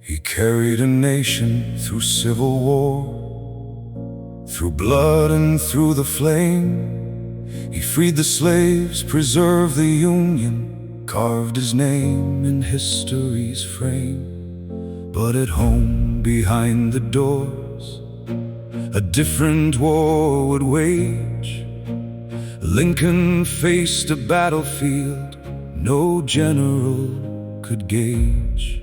He carried a nation through civil war, through blood and through the flame. He freed the slaves, preserved the Union, carved his name in history's frame. But at home, behind the doors, a different war would wage. Lincoln faced a battlefield no general could gauge.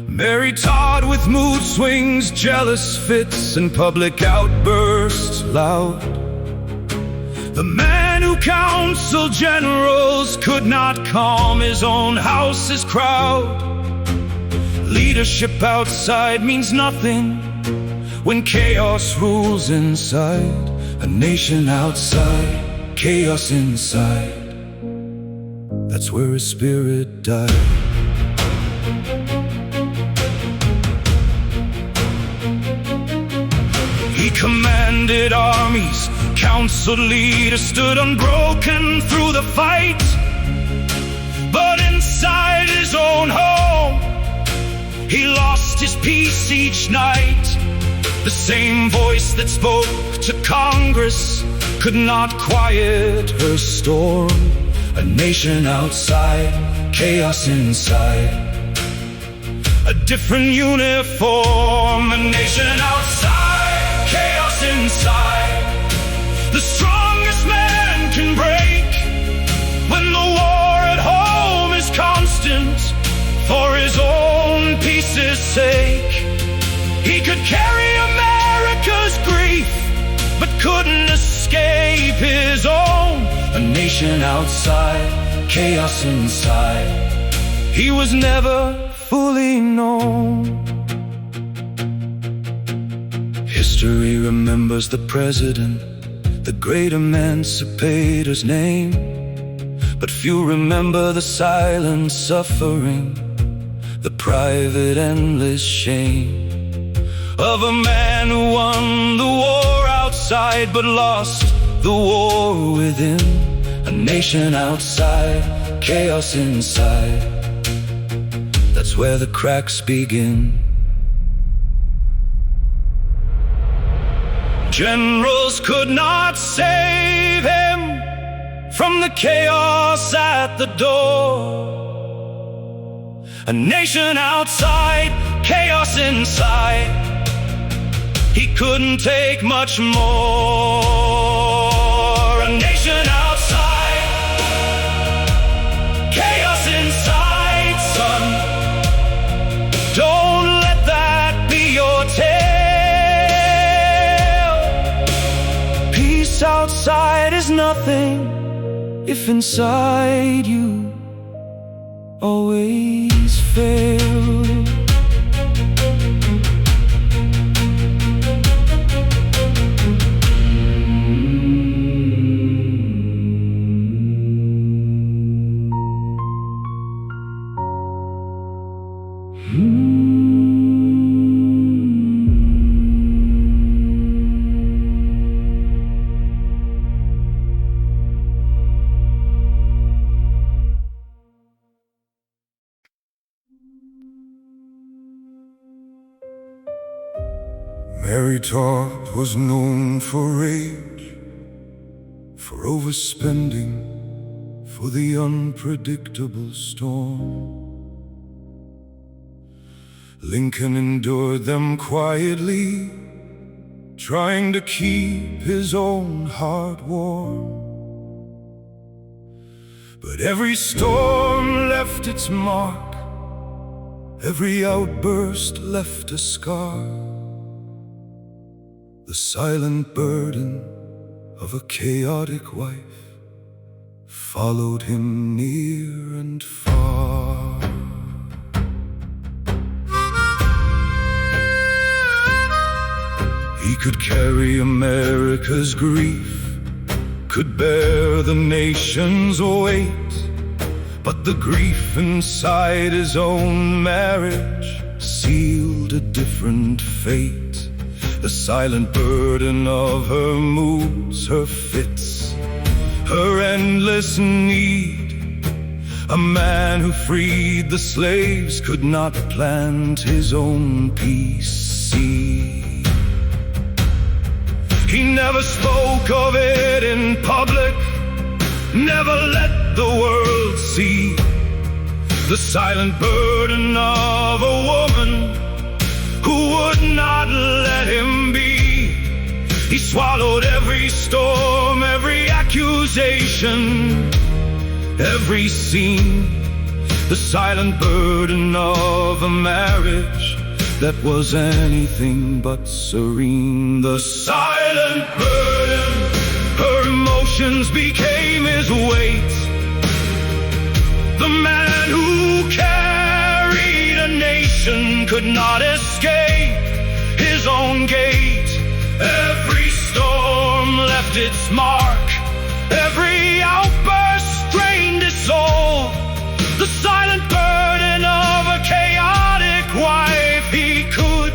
Mary Todd with mood swings, jealous fits, and public outbursts loud. The man who counseled generals could not calm his own house's crowd. Leadership outside means nothing when chaos rules inside. A nation outside, chaos inside. That's where his spirit died. He commanded armies, counseled leaders, stood unbroken through the fight. But inside his own home, he lost his peace each night. The same voice that spoke to Congress could not quiet her storm. A nation outside, chaos inside. A different uniform. A nation outside, chaos inside. The strongest man can break when the war at home is constant for his own peace's sake. He could carry America's grief, but couldn't escape his own. A nation outside, chaos inside. He was never fully known. History remembers the president, the great emancipator's name, but few remember the silent suffering, the private endless shame of a man who won the war outside but lost the war within. A nation outside, chaos inside. That's where the cracks begin. Generals could not save him from the chaos at the door. A nation outside, chaos inside. He couldn't take much more. A nation outside, chaos inside, son. Don't let that be your tale. Peace outside is nothing if inside you always fail. Mary Todd was known for rage, for overspending, for the unpredictable storm. Lincoln endured them quietly, trying to keep his own heart warm. But every storm left its mark, every outburst left a scar. The silent burden of a chaotic wife followed him near and far. He could carry America's grief, could bear the nation's weight, but the grief inside his own marriage sealed a different fate. The silent burden of her moods, her fits, her endless need, A man who freed the slaves could not plant his own peace seed. He never spoke of it in public, never let the world see the silent burden of a woman who would not let him be. He swallowed every storm, every accusation, every scene, the silent burden of a marriage that was anything but serene. The silent burden, her emotions became his weight. The man who carried a nation could not escape his own gate. Every storm left its mark, every outburst strained his soul. The silent burden of a chaotic wife he could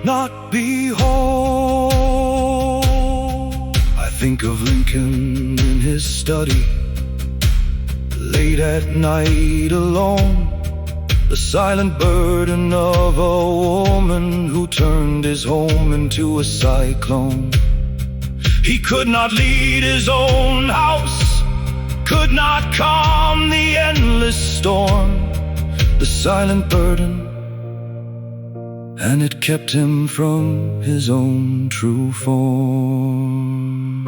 not behold. I think of Lincoln in his study, late at night alone. The silent burden of a woman who turned his home into a cyclone. He could not lead his own house, could not calm the endless storm. The silent burden, and it kept him from his own true form.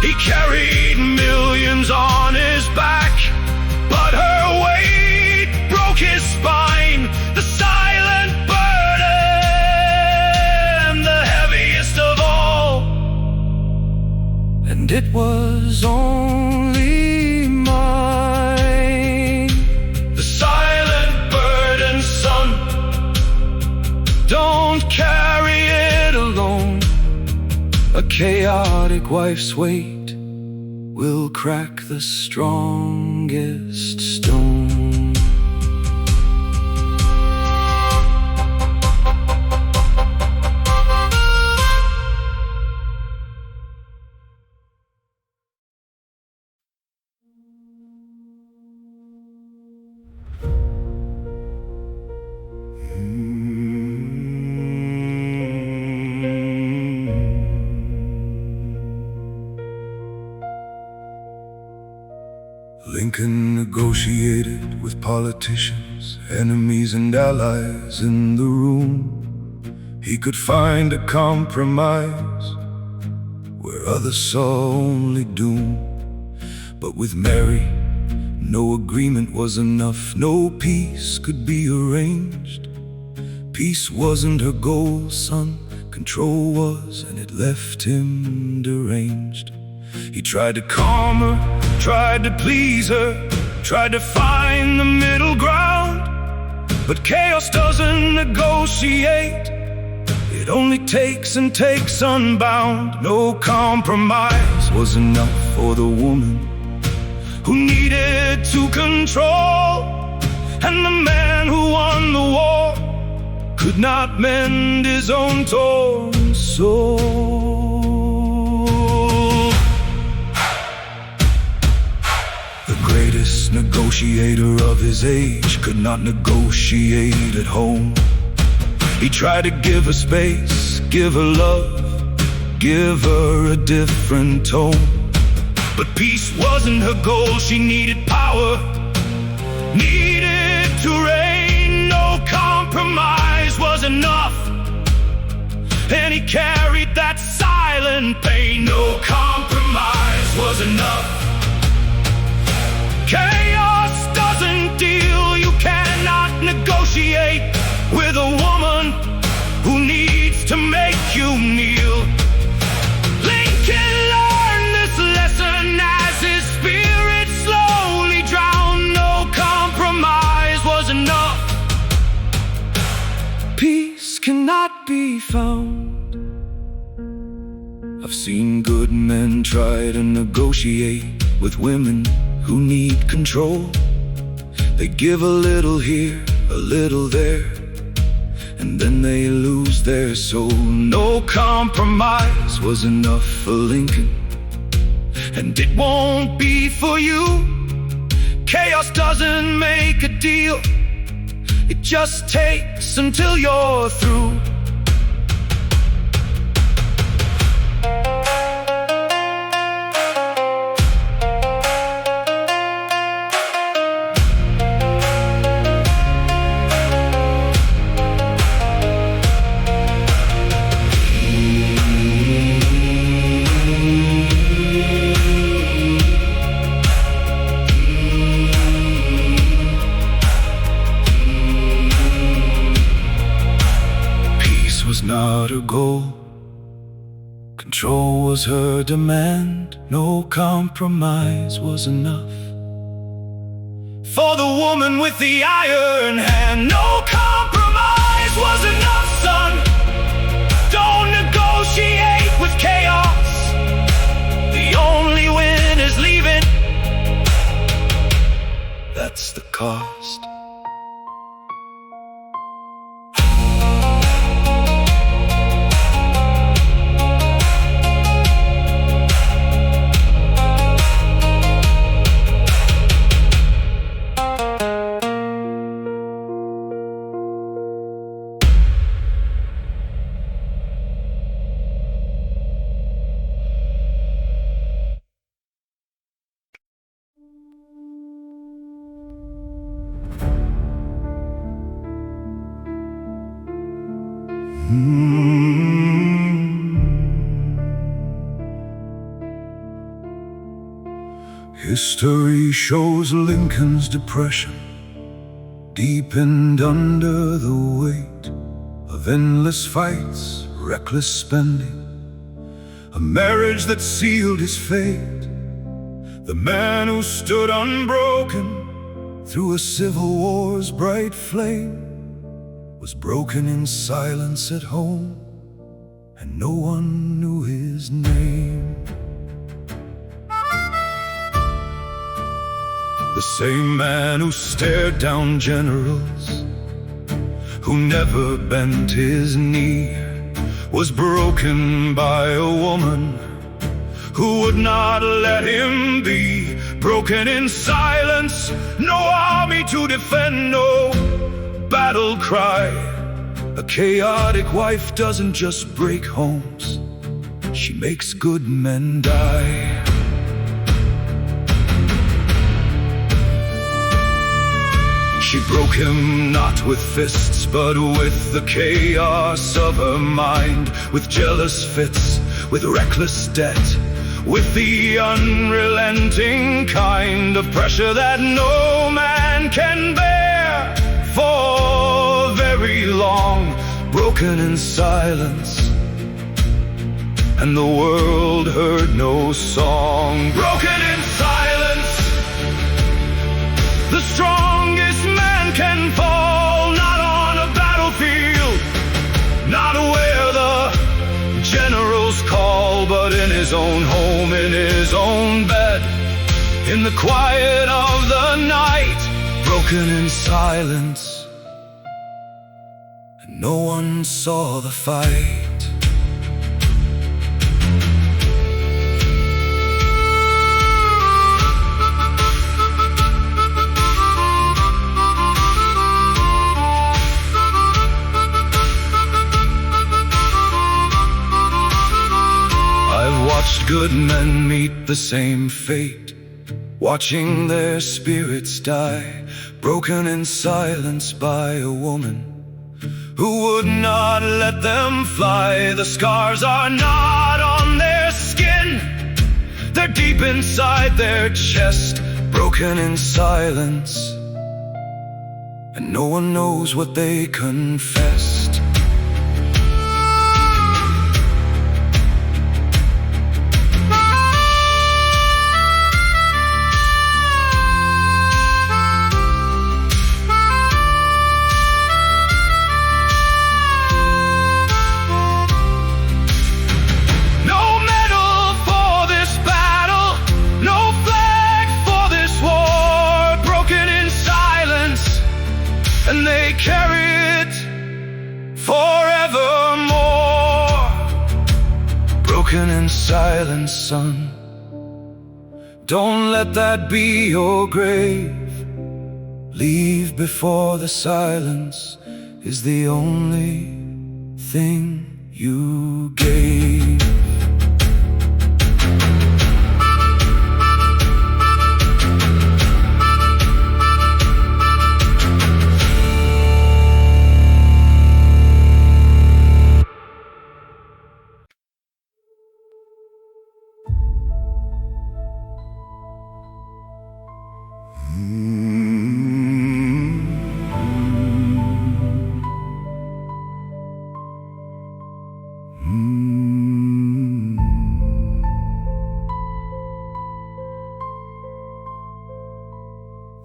He carried millions on his back, but her weight broke his spine. The silent burden, the heaviest of all. And it was only mine. The silent burden, son, don't carry it alone. A chaotic wife's weight will crack the strongest stone. Lincoln negotiated with politicians, enemies and allies in the room. He could find a compromise where others saw only doom. But with Mary, no agreement was enough, no peace could be arranged. Peace wasn't her goal, son, control was, and it left him deranged. He tried to calm her, tried to please her, tried to find the middle ground. But chaos doesn't negotiate, it only takes and takes unbound. No compromise was enough for the woman who needed to control, and the man who won the war could not mend his own torn soul. The greatest negotiator of his age could not negotiate at home. He tried to give her space, give her love, give her a different tone. But peace wasn't her goal, she needed power, needed to reign. No compromise was enough, and he carried that silent pain. No compromise was enough. Chaos doesn't deal, you cannot negotiate with a woman who needs to make you kneel. Lincoln learned this lesson as his spirit slowly drowned. No compromise be found. I've seen good men try to negotiate with women who need control. They give a little here, a little there, and then they lose their soul. No compromise was enough for Lincoln, and it won't be for you. Chaos doesn't make a deal, it just takes until you're through. Not her goal, control was her demand. No compromise was enough for the woman with the iron hand. No compromise was enough, son. Don't negotiate with chaos. The only win is leaving. That's the cost. History shows Lincoln's depression deepened under the weight of endless fights, reckless spending, a marriage that sealed his fate. The man who stood unbroken through a civil war's bright flame was broken in silence at home, and no one knew his name. The same man who stared down generals, who never bent his knee, was broken by a woman who would not let him be. Broken in silence, no army to defend, no battle cry. A chaotic wife doesn't just break homes, she makes good men die. She broke him not with fists, but with the chaos of her mind, with jealous fits, with reckless debt, with the unrelenting kind of pressure that no man can bear for very long. Broken in silence, and the world heard no song. Broken in silence, the strongest man can fall, not on a battlefield, not where the generals call, but in his own home, in his own bed, in the quiet of the night. Broken in silence, and no one saw the fight. Watched good men meet the same fate, watching their spirits die, broken in silence by a woman who would not let them fly. The scars are not on their skin, they're deep inside their chest, broken in silence, and no one knows what they confessed. and they carry it forevermore. Broken in silence, son, don't let that be your grave. Leave before the silence is the only thing you gave.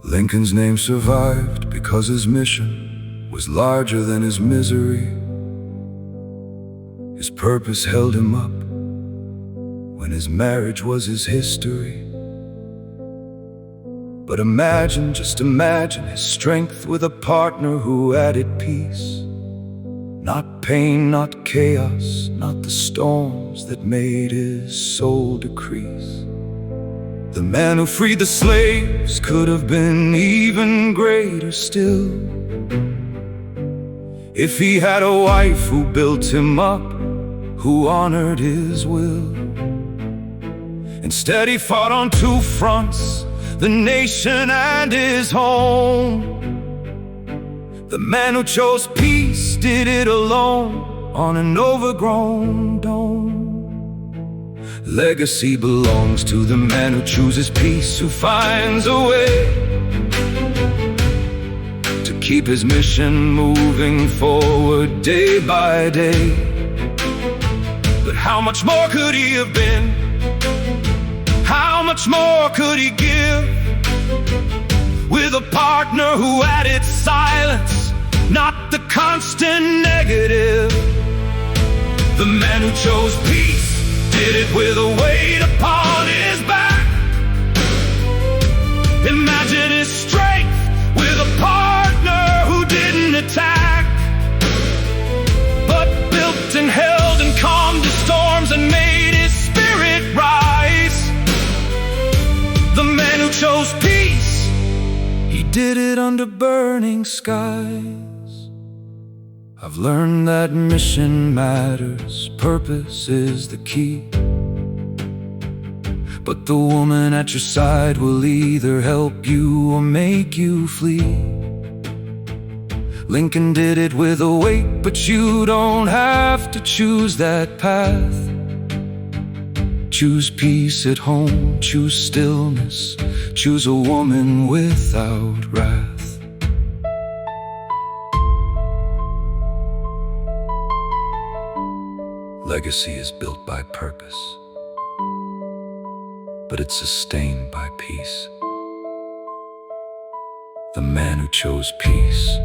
Lincoln's name survived because his mission was larger than his misery. His purpose held him up when his marriage was his history. But imagine, just imagine his strength with a partner who added peace. Not pain, not chaos, not the storms that made his soul decrease. The man who freed the slaves could have been even greater still, if he had a wife who built him up, who honored his will. Instead he fought on two fronts, the nation and his home. The man who chose peace did it alone on an overgrown dome. Legacy belongs to the man who chooses peace, who finds a way to keep his mission moving forward day by day. But how much more could he have been? How much more could he give? With a partner who added silence, not the constant negative. The man who chose peace did it with a weight upon his back. Imagine his strength with a partner who didn't attack, but built and held and calmed the storms and made his spirit rise. The man who chose peace, he did it under burning skies. I've learned that mission matters, purpose is the key. But the woman at your side will either help you or make you flee. Lincoln did it with a weight, but you don't have to choose that path. Choose peace at home, choose stillness, choose a woman without wrath. Legacy is built by purpose, but it's sustained by peace. The man who chose peace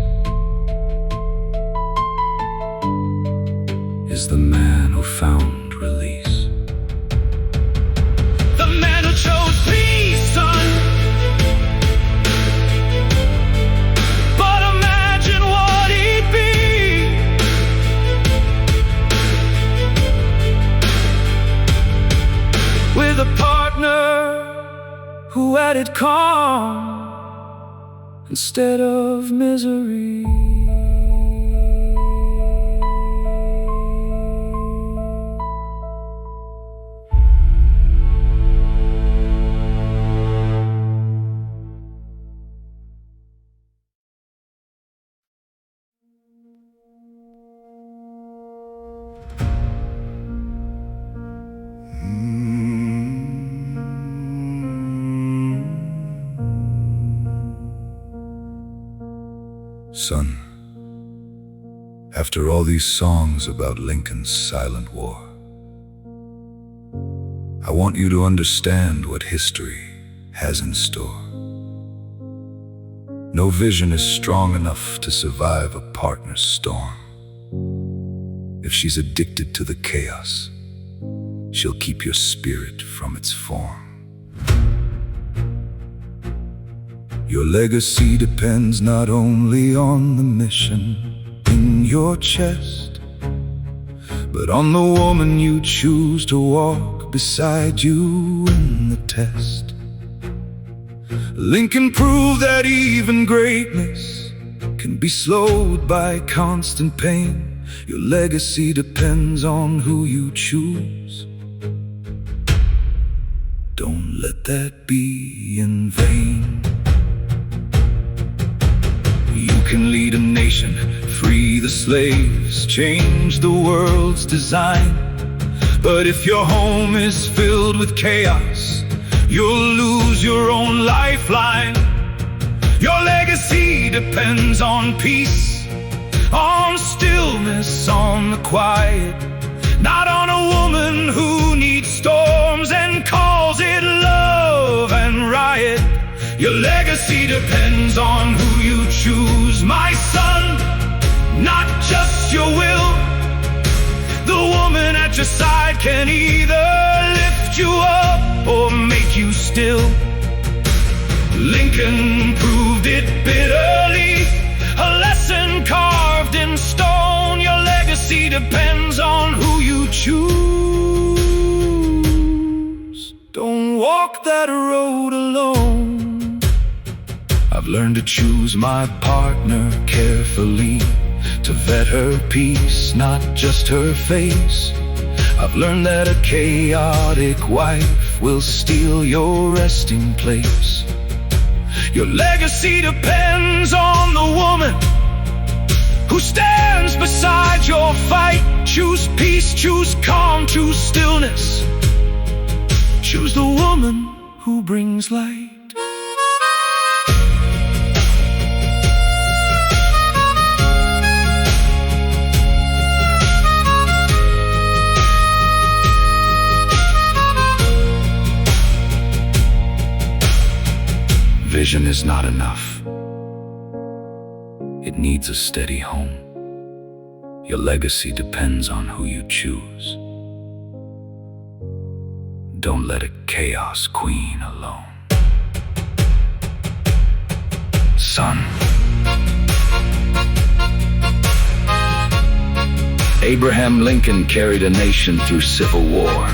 is the man who found release. The man who chose peace, son. But imagine what he'd be with a partner who added calm instead of misery. Son, after all these songs about Lincoln's silent war, I want you to understand what history has in store. No vision is strong enough to survive a partner's storm. If she's addicted to the chaos, she'll keep your spirit from its form. Your legacy depends not only on the mission in your chest, but on the woman you choose to walk beside you in the test. Lincoln proved that even greatness can be slowed by constant pain. Your legacy depends on who you choose. Don't let that be in vain. You can lead a nation, free the slaves, change the world's design. But if your home is filled with chaos, you'll lose your own lifeline. Your legacy depends on peace, on stillness, on the quiet, not on a woman who needs storms and calls it love and riot. Your legacy depends on who you choose, my son, not just your will. The woman at your side can either lift you up or make you still. Lincoln proved it bitterly, a lesson carved in stone. Your legacy depends on who you choose. Don't walk that road alone. I've learned to choose my partner carefully, to vet her peace, not just her face. I've learned that a chaotic wife will steal your resting place. Your legacy depends on the woman who stands beside your fight. Choose peace, choose calm, choose stillness. Choose the woman who brings light. Vision is not enough. It needs a steady home. Your legacy depends on who you choose. Don't let a chaos queen alone. Son. Abraham Lincoln carried a nation through civil war.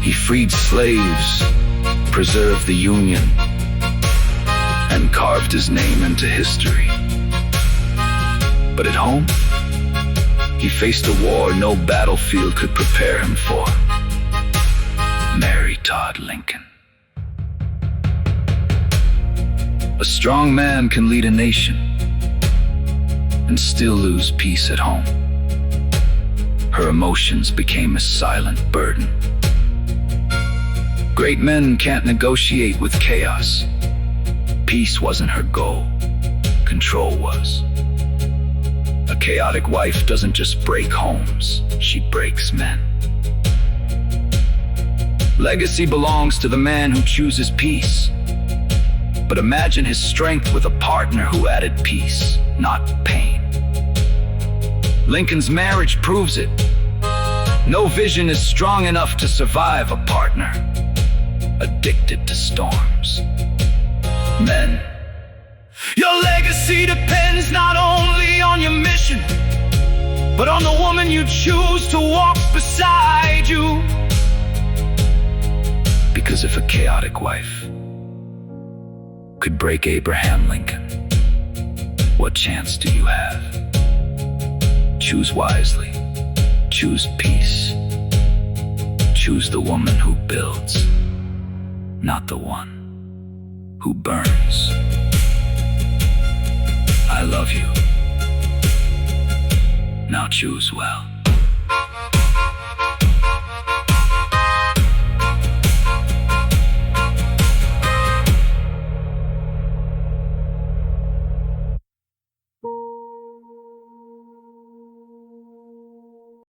He freed slaves, preserved the Union, and carved his name into history. But at home, he faced a war no battlefield could prepare him for. Marry Todd Lincoln. A strong man can lead a nation and still lose peace at home. Her emotions became a silent burden. Great men can't negotiate with chaos. Peace wasn't her goal, control was. A chaotic wife doesn't just break homes, she breaks men. Legacy belongs to the man who chooses peace. But imagine his strength with a partner who added peace, not pain. Lincoln's marriage proves it. No vision is strong enough to survive a partner addicted to storms. Men, your legacy depends not only on your mission, but on the woman you choose to walk beside you. Because if a chaotic wife could break Abraham Lincoln, what chance do you have? Choose wisely, choose peace, choose the woman who builds, not the one who burns. I love you. Now choose well.